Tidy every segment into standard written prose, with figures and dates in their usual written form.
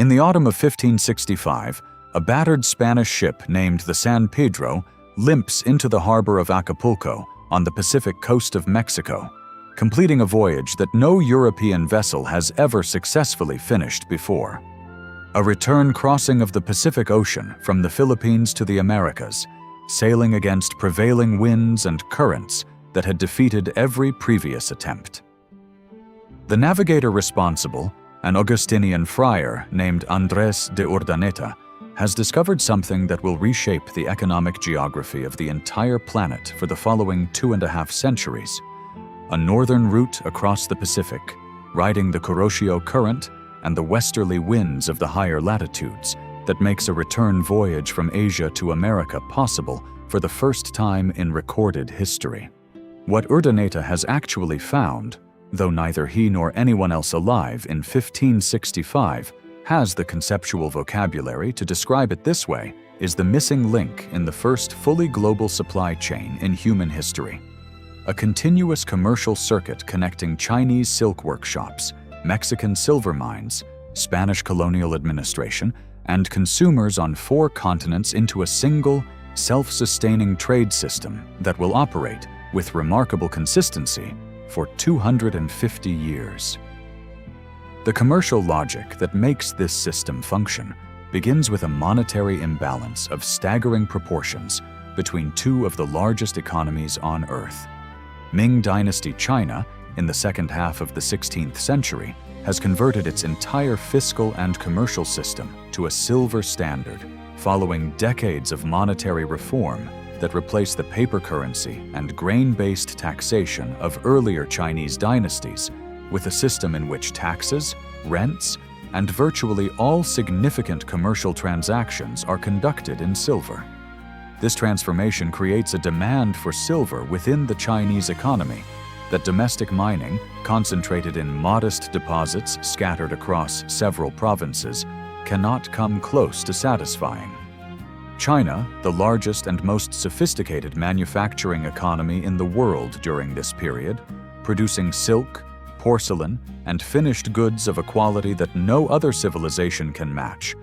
In the autumn of 1565, a battered Spanish ship named the San Pedro limps into the harbor of Acapulco on the Pacific coast of Mexico, completing a voyage that no European vessel has ever successfully finished before. A return crossing of the Pacific Ocean from the Philippines to the Americas, sailing against prevailing winds and currents that had defeated every previous attempt. The navigator responsible, an Augustinian friar named Andrés de Urdaneta, has discovered something that will reshape the economic geography of the entire planet for the following 2.5 centuries. A northern route across the Pacific, riding the Kuroshio Current and the westerly winds of the higher latitudes, that makes a return voyage from Asia to America possible for the first time in recorded history. What Urdaneta has actually found, though neither he nor anyone else alive in 1565 has the conceptual vocabulary to describe it this way, is the missing link in the first fully global supply chain in human history. A continuous commercial circuit connecting Chinese silk workshops, Mexican silver mines, Spanish colonial administration, and consumers on 4 continents into a single, self-sustaining trade system that will operate with remarkable consistency for 250 years. The commercial logic that makes this system function begins with a monetary imbalance of staggering proportions between 2 of the largest economies on Earth. Ming Dynasty China, in the second half of the 16th century, has converted its entire fiscal and commercial system to a silver standard, following decades of monetary reform that replaced the paper currency and grain-based taxation of earlier Chinese dynasties with a system in which taxes, rents, and virtually all significant commercial transactions are conducted in silver. This transformation creates a demand for silver within the Chinese economy that domestic mining, concentrated in modest deposits scattered across several provinces, cannot come close to satisfying. China, the largest and most sophisticated manufacturing economy in the world during this period, producing silk, porcelain, and finished goods of a quality that no other civilization can match,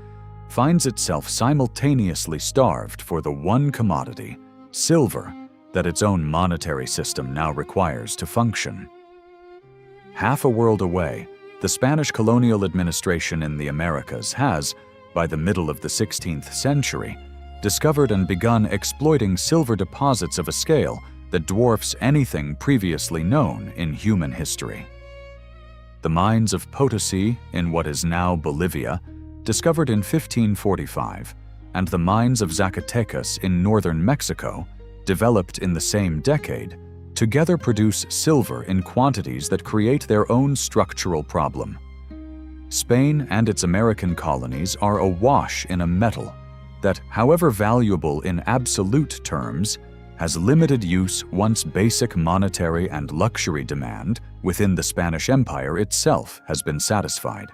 finds itself simultaneously starved for the one commodity, silver, that its own monetary system now requires to function. Half a world away, the Spanish colonial administration in the Americas has, by the middle of the 16th century, discovered and begun exploiting silver deposits of a scale that dwarfs anything previously known in human history. The mines of Potosi in what is now Bolivia, discovered in 1545, and the mines of Zacatecas in northern Mexico, developed in the same decade, together produce silver in quantities that create their own structural problem. Spain and its American colonies are awash in a metal that, however valuable in absolute terms, has limited use once basic monetary and luxury demand within the Spanish Empire itself has been satisfied.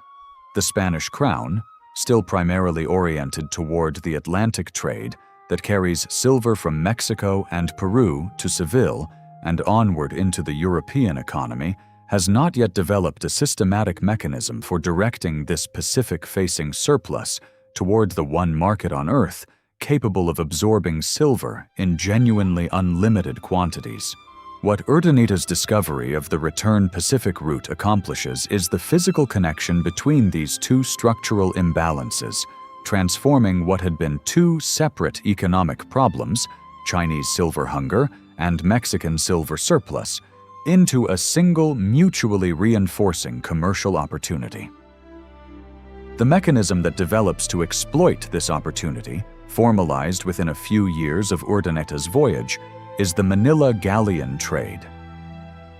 The Spanish crown, still primarily oriented toward the Atlantic trade that carries silver from Mexico and Peru to Seville and onward into the European economy, has not yet developed a systematic mechanism for directing this Pacific-facing surplus toward the one market on Earth capable of absorbing silver in genuinely unlimited quantities. What Urdaneta's discovery of the return Pacific route accomplishes is the physical connection between these 2 structural imbalances, transforming what had been 2 separate economic problems, Chinese silver hunger and Mexican silver surplus, into a single mutually reinforcing commercial opportunity. The mechanism that develops to exploit this opportunity, formalized within a few years of Urdaneta's voyage, is the Manila Galleon trade.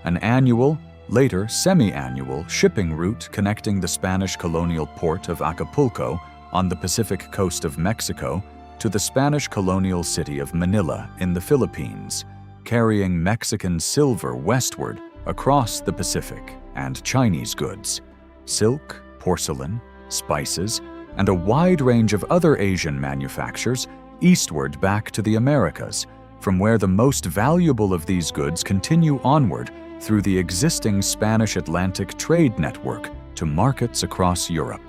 An annual, later semi-annual shipping route connecting the Spanish colonial port of Acapulco on the Pacific coast of Mexico to the Spanish colonial city of Manila in the Philippines, carrying Mexican silver westward across the Pacific and Chinese goods, silk, porcelain, spices, and a wide range of other Asian manufactures eastward back to the Americas, from where the most valuable of these goods continue onward through the existing Spanish Atlantic trade network to markets across Europe.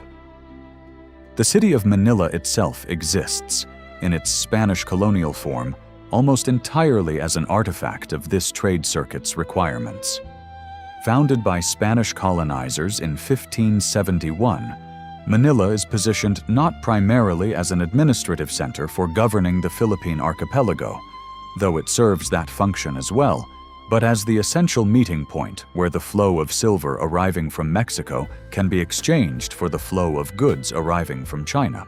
The city of Manila itself exists, in its Spanish colonial form, almost entirely as an artifact of this trade circuit's requirements. Founded by Spanish colonizers in 1571, Manila is positioned not primarily as an administrative center for governing the Philippine archipelago, though it serves that function as well, but as the essential meeting point where the flow of silver arriving from Mexico can be exchanged for the flow of goods arriving from China.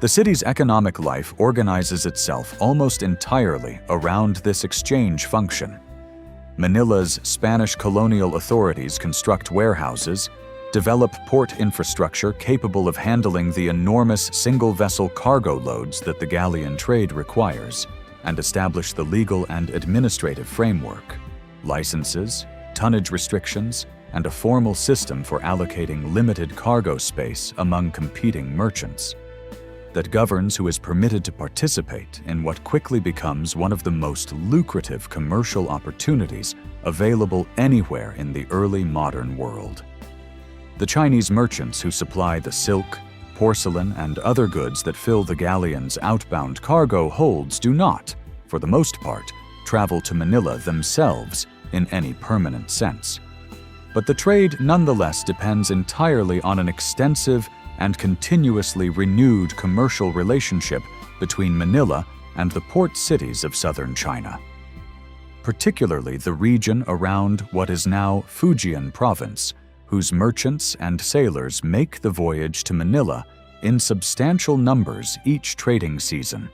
The city's economic life organizes itself almost entirely around this exchange function. Manila's Spanish colonial authorities construct warehouses, develop port infrastructure capable of handling the enormous single-vessel cargo loads that the galleon trade requires, and establish the legal and administrative framework, licenses, tonnage restrictions, and a formal system for allocating limited cargo space among competing merchants that governs who is permitted to participate in what quickly becomes one of the most lucrative commercial opportunities available anywhere in the early modern world. The Chinese merchants who supply the silk, porcelain, and other goods that fill the galleon's outbound cargo holds do not, for the most part, travel to Manila themselves in any permanent sense. But the trade nonetheless depends entirely on an extensive and continuously renewed commercial relationship between Manila and the port cities of southern China, particularly the region around what is now Fujian province, whose merchants and sailors make the voyage to Manila in substantial numbers each trading season,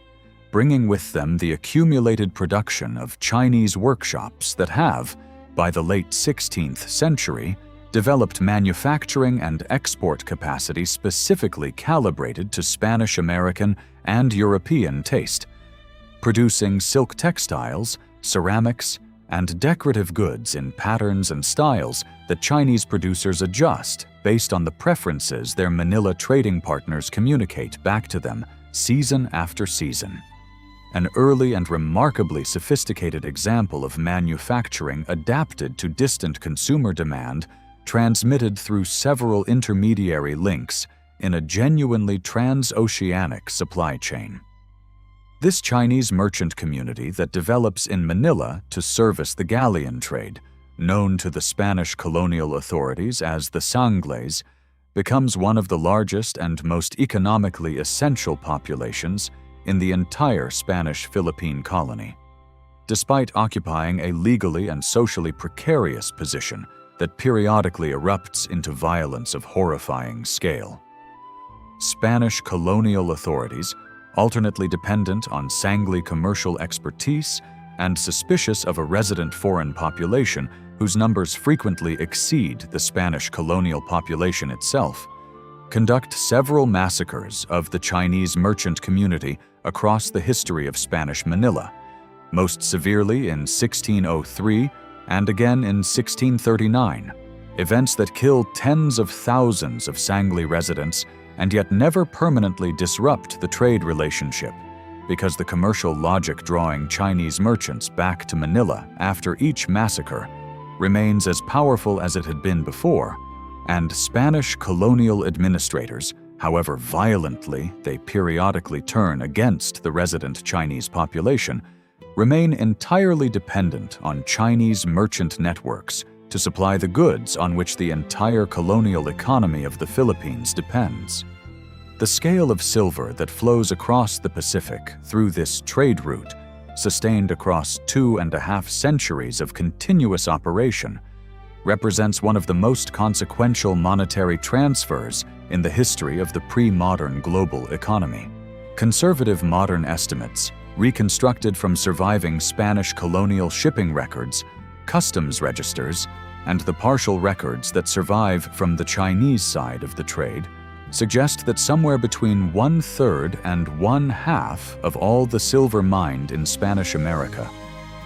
bringing with them the accumulated production of Chinese workshops that have, by the late 16th century, developed manufacturing and export capacity specifically calibrated to Spanish American and European taste, producing silk textiles, ceramics, and decorative goods in patterns and styles that Chinese producers adjust based on the preferences their Manila trading partners communicate back to them season after season. An early and remarkably sophisticated example of manufacturing adapted to distant consumer demand, transmitted through several intermediary links in a genuinely transoceanic supply chain. This Chinese merchant community that develops in Manila to service the galleon trade, known to the Spanish colonial authorities as the Sangles, becomes one of the largest and most economically essential populations in the entire Spanish Philippine colony, despite occupying a legally and socially precarious position that periodically erupts into violence of horrifying scale. Spanish colonial authorities, alternately dependent on Sangley commercial expertise and suspicious of a resident foreign population whose numbers frequently exceed the Spanish colonial population itself, conduct several massacres of the Chinese merchant community across the history of Spanish Manila, most severely in 1603 and again in 1639, events that killed tens of thousands of Sangley residents and yet never permanently disrupt the trade relationship, because the commercial logic drawing Chinese merchants back to Manila after each massacre remains as powerful as it had been before, and Spanish colonial administrators, however violently they periodically turn against the resident Chinese population, remain entirely dependent on Chinese merchant networks to supply the goods on which the entire colonial economy of the Philippines depends. The scale of silver that flows across the Pacific through this trade route, sustained across 2.5 centuries of continuous operation, represents one of the most consequential monetary transfers in the history of the pre-modern global economy. Conservative modern estimates, reconstructed from surviving Spanish colonial shipping records, customs registers, and the partial records that survive from the Chinese side of the trade, suggest that somewhere between 1/3 and 1/2 of all the silver mined in Spanish America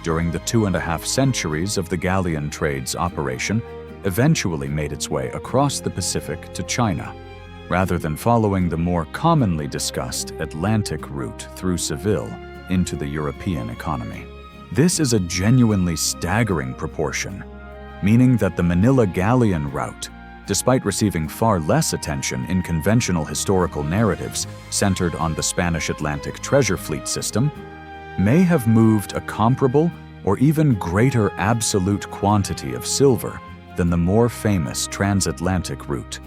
during the 2.5 centuries of the galleon trade's operation eventually made its way across the Pacific to China, rather than following the more commonly discussed Atlantic route through Seville into the European economy. This is a genuinely staggering proportion, meaning that the Manila Galleon route, despite receiving far less attention in conventional historical narratives centered on the Spanish Atlantic treasure fleet system, may have moved a comparable or even greater absolute quantity of silver than the more famous transatlantic route,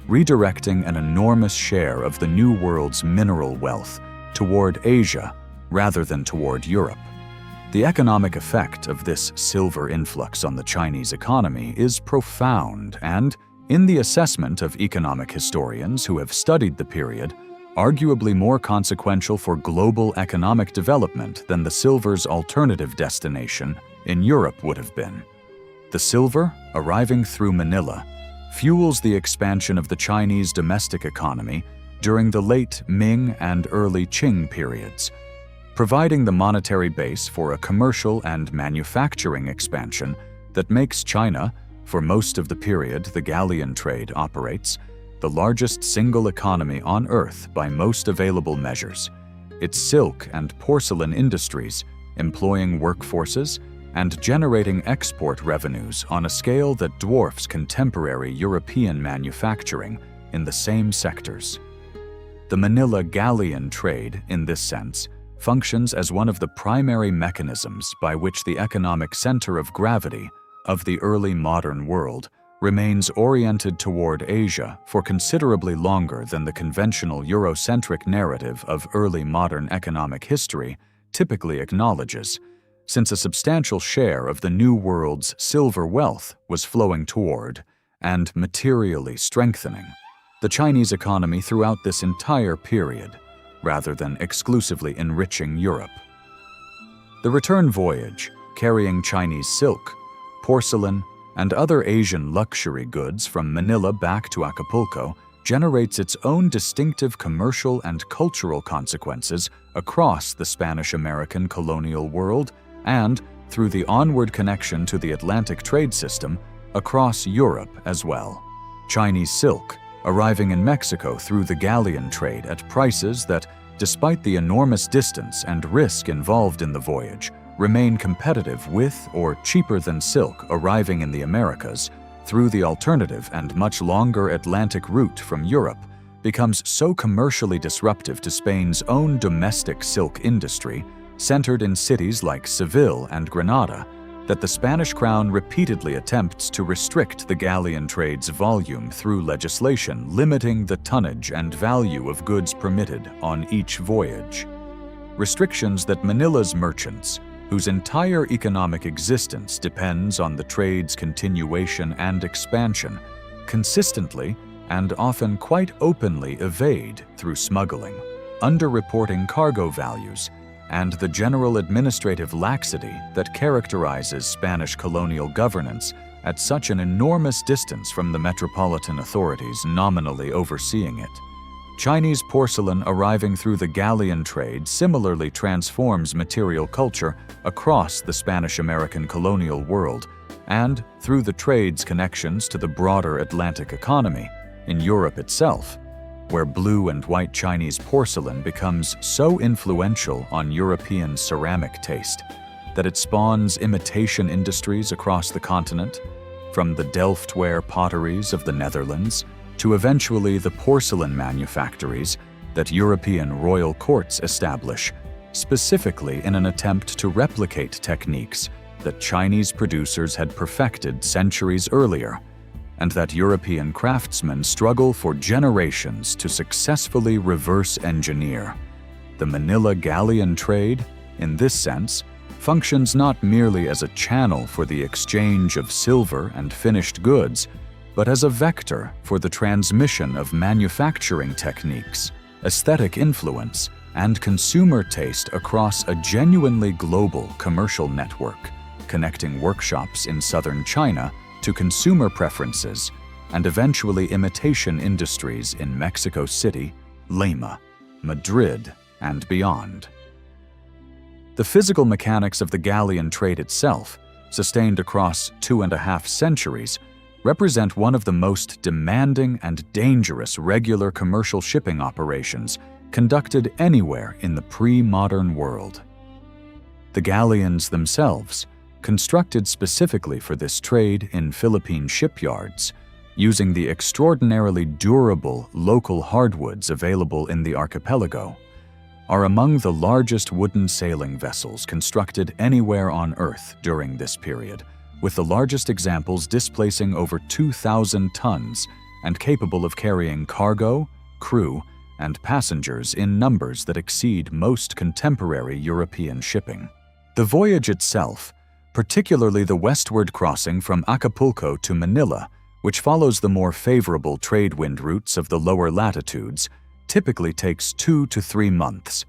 redirecting an enormous share of the New World's mineral wealth toward Asia rather than toward Europe. The economic effect of this silver influx on the Chinese economy is profound and, in the assessment of economic historians who have studied the period, arguably more consequential for global economic development than the silver's alternative destination in Europe would have been. The silver, arriving through Manila, fuels the expansion of the Chinese domestic economy during the late Ming and early Qing periods, providing the monetary base for a commercial and manufacturing expansion that makes China, for most of the period the galleon trade operates, the largest single economy on Earth by most available measures, its silk and porcelain industries employing workforces and generating export revenues on a scale that dwarfs contemporary European manufacturing in the same sectors. The Manila Galleon trade, in this sense, functions as one of the primary mechanisms by which the economic center of gravity of the early modern world remains oriented toward Asia for considerably longer than the conventional Eurocentric narrative of early modern economic history typically acknowledges, since a substantial share of the New World's silver wealth was flowing toward and materially strengthening the Chinese economy throughout this entire period, rather than exclusively enriching Europe. The return voyage, carrying Chinese silk, porcelain, and other Asian luxury goods from Manila back to Acapulco, generates its own distinctive commercial and cultural consequences across the Spanish-American colonial world and, through the onward connection to the Atlantic trade system, across Europe as well. Chinese silk, arriving in Mexico through the galleon trade at prices that, despite the enormous distance and risk involved in the voyage, remain competitive with or cheaper than silk arriving in the Americas through the alternative and much longer Atlantic route from Europe, becomes so commercially disruptive to Spain's own domestic silk industry, centered in cities like Seville and Granada, that the Spanish crown repeatedly attempts to restrict the galleon trade's volume through legislation limiting the tonnage and value of goods permitted on each voyage. Restrictions that Manila's merchants, whose entire economic existence depends on the trade's continuation and expansion, consistently and often quite openly evade through smuggling, underreporting cargo values, and the general administrative laxity that characterizes Spanish colonial governance at such an enormous distance from the metropolitan authorities nominally overseeing it. Chinese porcelain arriving through the galleon trade similarly transforms material culture across the Spanish-American colonial world and, through the trade's connections to the broader Atlantic economy, in Europe itself, where blue and white Chinese porcelain becomes so influential on European ceramic taste that it spawns imitation industries across the continent, from the Delftware potteries of the Netherlands to eventually the porcelain manufactories that European royal courts establish, specifically in an attempt to replicate techniques that Chinese producers had perfected centuries earlier, and that European craftsmen struggle for generations to successfully reverse engineer. The Manila Galleon trade, in this sense, functions not merely as a channel for the exchange of silver and finished goods, but as a vector for the transmission of manufacturing techniques, aesthetic influence, and consumer taste across a genuinely global commercial network, connecting workshops in southern China to consumer preferences and eventually imitation industries in Mexico City, Lima, Madrid, and beyond. The physical mechanics of the galleon trade itself, sustained across 2.5 centuries, represent one of the most demanding and dangerous regular commercial shipping operations conducted anywhere in the pre-modern world. The galleons themselves, constructed specifically for this trade in Philippine shipyards, using the extraordinarily durable local hardwoods available in the archipelago, are among the largest wooden sailing vessels constructed anywhere on Earth during this period, with the largest examples displacing over 2,000 tons and capable of carrying cargo, crew, and passengers in numbers that exceed most contemporary European shipping. The voyage itself, particularly the westward crossing from Acapulco to Manila, which follows the more favorable trade wind routes of the lower latitudes, typically takes 2 to 3 months,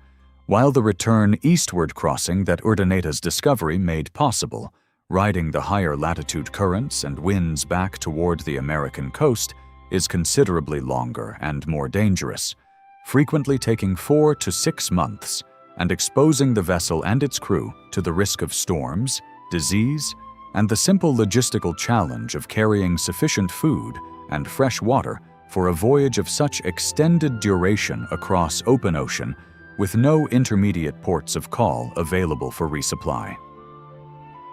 while the return eastward crossing that Urdaneta's discovery made possible, riding the higher latitude currents and winds back toward the American coast, is considerably longer and more dangerous, frequently taking 4 to 6 months and exposing the vessel and its crew to the risk of storms, disease, and the simple logistical challenge of carrying sufficient food and fresh water for a voyage of such extended duration across open ocean with no intermediate ports of call available for resupply.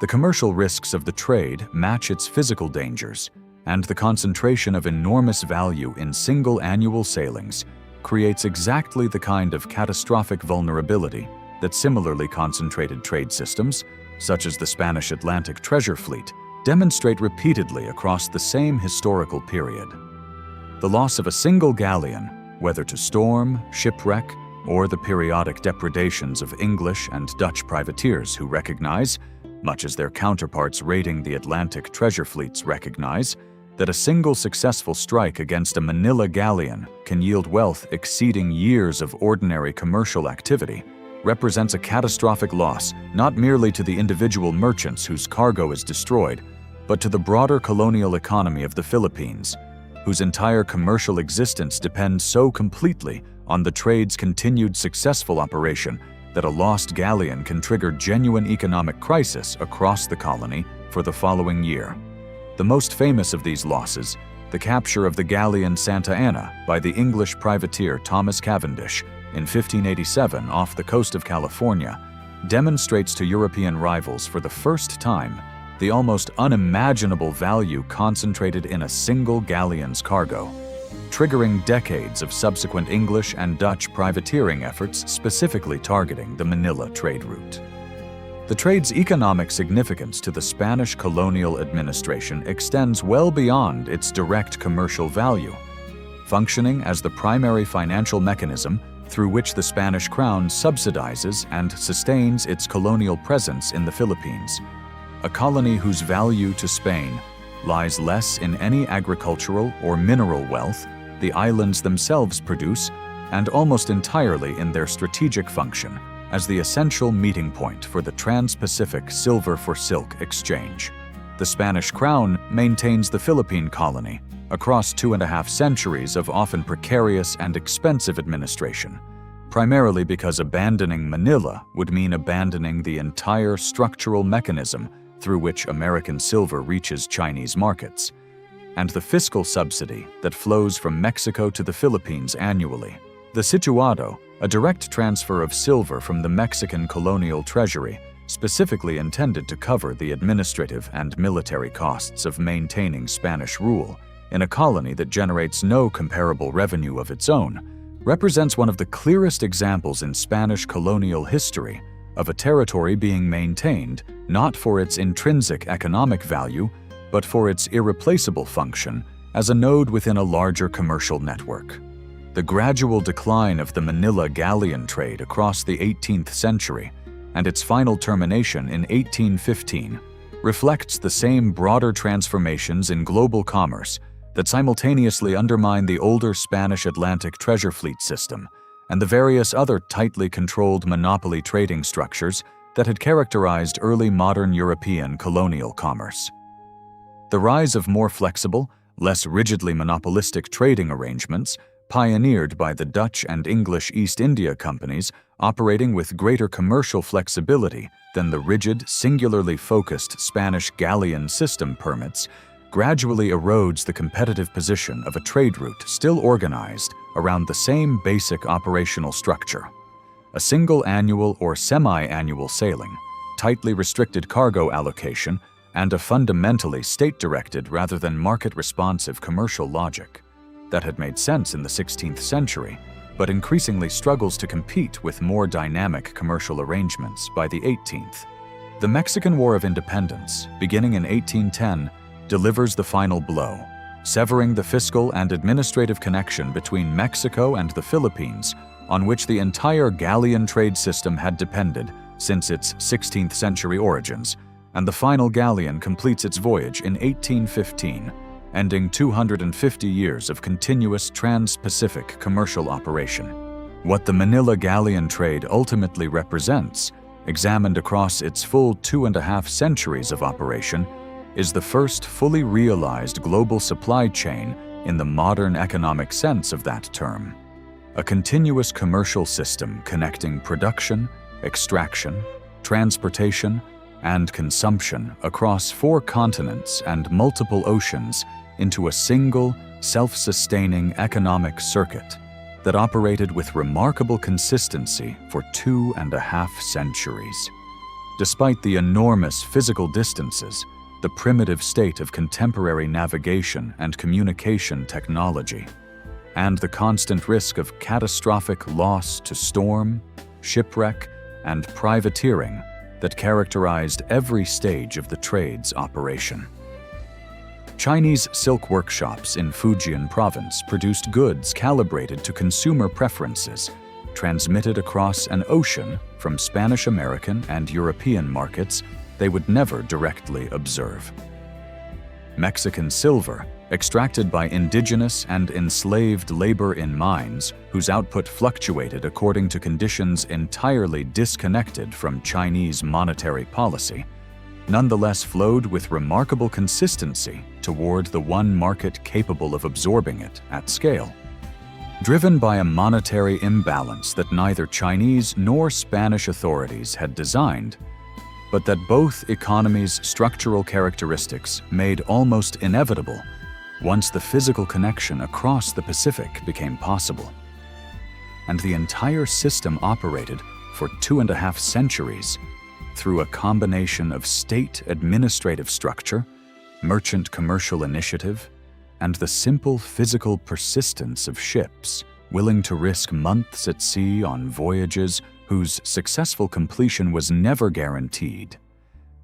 The commercial risks of the trade match its physical dangers, and the concentration of enormous value in single annual sailings creates exactly the kind of catastrophic vulnerability that similarly concentrated trade systems, such as the Spanish Atlantic treasure fleet, demonstrate repeatedly across the same historical period. The loss of a single galleon, whether to storm, shipwreck, or the periodic depredations of English and Dutch privateers who recognize, much as their counterparts raiding the Atlantic treasure fleets recognize, that a single successful strike against a Manila galleon can yield wealth exceeding years of ordinary commercial activity, represents a catastrophic loss not merely to the individual merchants whose cargo is destroyed, but to the broader colonial economy of the Philippines, whose entire commercial existence depends so completely on the trade's continued successful operation that a lost galleon can trigger genuine economic crisis across the colony for the following year. The most famous of these losses, the capture of the galleon Santa Ana by the English privateer Thomas Cavendish in 1587 off the coast of California, demonstrates to European rivals for the first time the almost unimaginable value concentrated in a single galleon's cargo, triggering decades of subsequent English and Dutch privateering efforts specifically targeting the Manila trade route. The trade's economic significance to the Spanish colonial administration extends well beyond its direct commercial value, functioning as the primary financial mechanism through which the Spanish crown subsidizes and sustains its colonial presence in the Philippines, a colony whose value to Spain lies less in any agricultural or mineral wealth the islands themselves produce, and almost entirely in their strategic function as the essential meeting point for the Trans-Pacific silver for silk exchange. The Spanish crown maintains the Philippine colony across 2.5 centuries of often precarious and expensive administration, primarily because abandoning Manila would mean abandoning the entire structural mechanism through which American silver reaches Chinese markets, and the fiscal subsidy that flows from Mexico to the Philippines annually. The Situado, a direct transfer of silver from the Mexican colonial treasury, specifically intended to cover the administrative and military costs of maintaining Spanish rule in a colony that generates no comparable revenue of its own, represents one of the clearest examples in Spanish colonial history of a territory being maintained not for its intrinsic economic value, but for its irreplaceable function as a node within a larger commercial network. The gradual decline of the Manila galleon trade across the 18th century and its final termination in 1815 reflects the same broader transformations in global commerce that simultaneously undermine the older Spanish Atlantic treasure fleet system and the various other tightly controlled monopoly trading structures that had characterized early modern European colonial commerce. The rise of more flexible, less rigidly monopolistic trading arrangements, pioneered by the Dutch and English East India Companies operating with greater commercial flexibility than the rigid, singularly focused Spanish galleon system permits, gradually erodes the competitive position of a trade route still organized around the same basic operational structure. A single annual or semi-annual sailing, tightly restricted cargo allocation, and a fundamentally state-directed rather than market-responsive commercial logic that had made sense in the 16th century, but increasingly struggles to compete with more dynamic commercial arrangements by the 18th. The Mexican War of Independence, beginning in 1810, delivers the final blow, severing the fiscal and administrative connection between Mexico and the Philippines, on which the entire galleon trade system had depended since its 16th century origins, and the final galleon completes its voyage in 1815, ending 250 years of continuous trans-Pacific commercial operation. What the Manila Galleon trade ultimately represents, examined across its full 2.5 centuries of operation, is the first fully realized global supply chain in the modern economic sense of that term. A continuous commercial system connecting production, extraction, transportation, and consumption across 4 continents and multiple oceans into a single, self-sustaining economic circuit that operated with remarkable consistency for 2.5 centuries. Despite the enormous physical distances, the primitive state of contemporary navigation and communication technology, and the constant risk of catastrophic loss to storm, shipwreck, and privateering that characterized every stage of the trade's operation. Chinese silk workshops in Fujian province produced goods calibrated to consumer preferences, transmitted across an ocean from Spanish-American and European markets they would never directly observe. Mexican silver, extracted by indigenous and enslaved labor in mines whose output fluctuated according to conditions entirely disconnected from Chinese monetary policy, nonetheless flowed with remarkable consistency toward the one market capable of absorbing it at scale. Driven by a monetary imbalance that neither Chinese nor Spanish authorities had designed, but that both economies' structural characteristics made almost inevitable once the physical connection across the Pacific became possible. And the entire system operated for 2.5 centuries through a combination of state administrative structure, merchant commercial initiative, and the simple physical persistence of ships willing to risk months at sea on voyages whose successful completion was never guaranteed,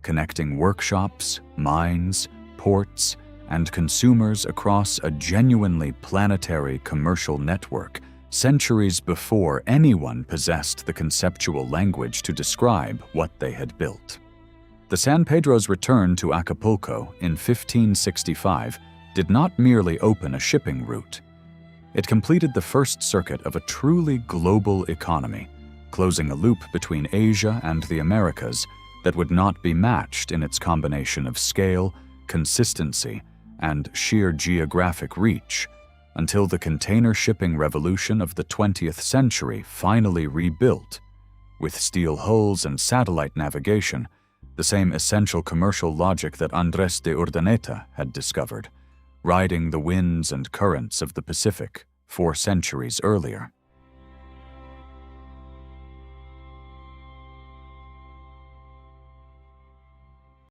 connecting workshops, mines, ports, and consumers across a genuinely planetary commercial network centuries before anyone possessed the conceptual language to describe what they had built. The San Pedro's return to Acapulco in 1565 did not merely open a shipping route. It completed the first circuit of a truly global economy, closing a loop between Asia and the Americas that would not be matched in its combination of scale, consistency, and sheer geographic reach, until the container shipping revolution of the 20th century finally rebuilt, with steel hulls and satellite navigation, the same essential commercial logic that Andrés de Urdaneta had discovered, riding the winds and currents of the Pacific 4 centuries earlier.